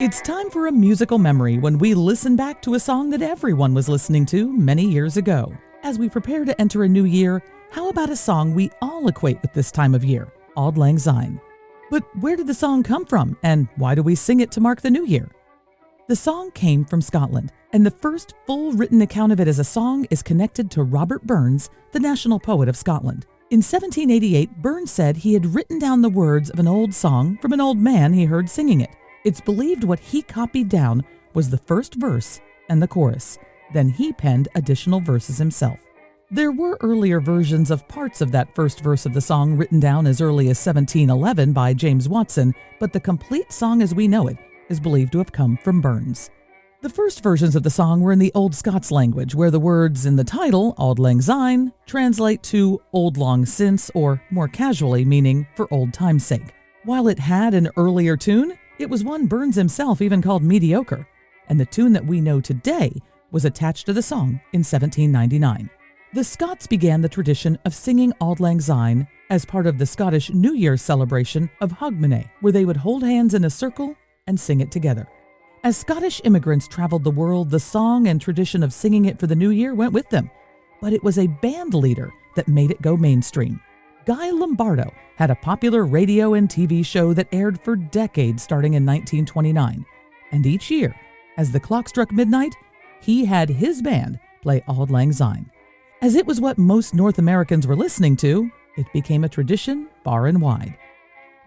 It's time for a musical memory when we listen back to a song that everyone was listening to many years ago. As we prepare to enter a new year, how about a song we all equate with this time of year, Auld Lang Syne? But where did the song come from, and why do we sing it to mark the new year? The song came from Scotland, and the first full written account of it as a song is connected to Robert Burns, the national poet of Scotland. In 1788, Burns said he had written down the words of an old song from an old man he heard singing it. It's believed what he copied down was the first verse and the chorus. Then he penned additional verses himself. There were earlier versions of parts of that first verse of the song written down as early as 1711 by James Watson, but the complete song as we know it is believed to have come from Burns. The first versions of the song were in the Old Scots language, where the words in the title, Auld Lang Syne, translate to Old Long Since, or more casually meaning for old time's sake. While it had an earlier tune, it was one Burns himself even called mediocre, and the tune that we know today was attached to the song in 1799. The Scots began the tradition of singing Auld Lang Syne as part of the Scottish New Year's celebration of Hogmanay, where they would hold hands in a circle and sing it together. As Scottish immigrants traveled the world, the song and tradition of singing it for the new year went with them, but it was a band leader that made it go mainstream. Guy Lombardo had a popular radio and TV show that aired for decades starting in 1929, and each year, as the clock struck midnight, he had his band play Auld Lang Syne. As it was what most North Americans were listening to, it became a tradition far and wide.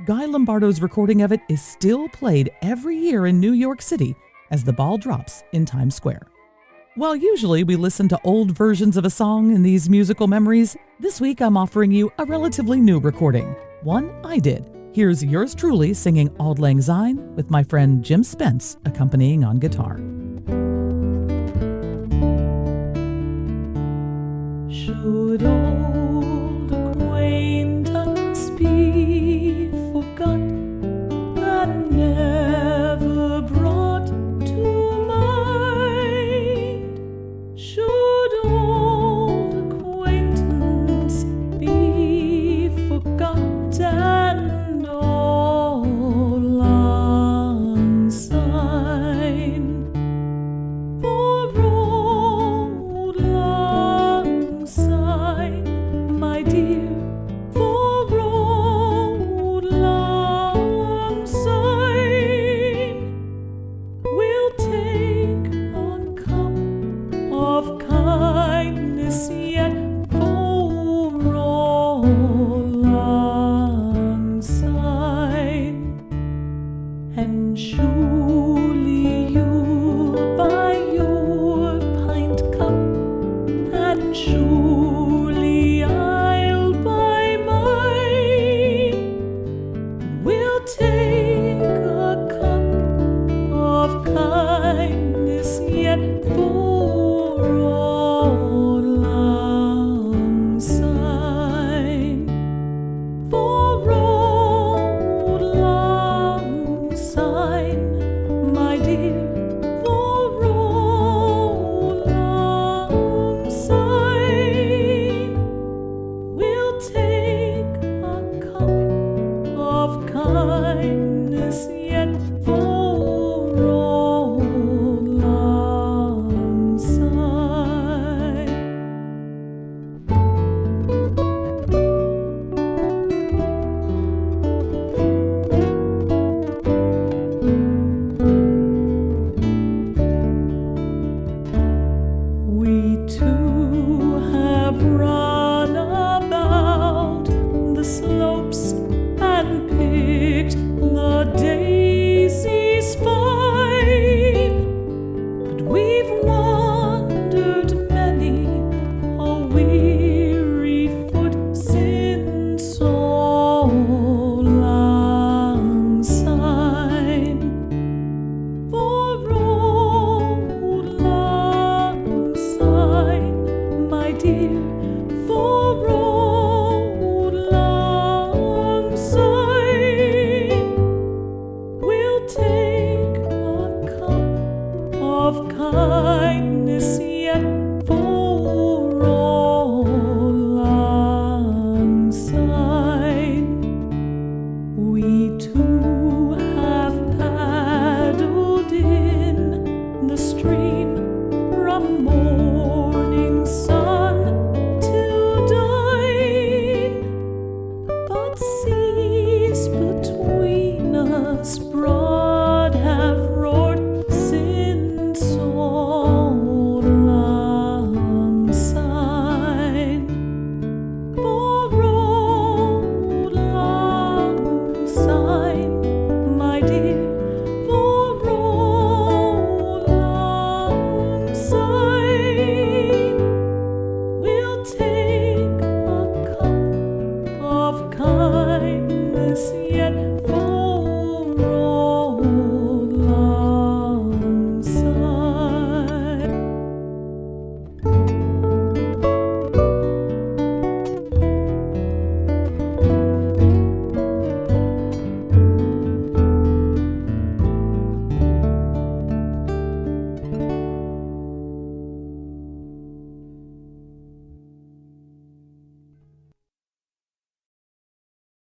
Guy Lombardo's recording of it is still played every year in New York City as the ball drops in Times Square. While usually we listen to old versions of a song in these musical memories, this week I'm offering you a relatively new recording, one I did. Here's yours truly singing Auld Lang Syne with my friend Jim Spence accompanying on guitar. Should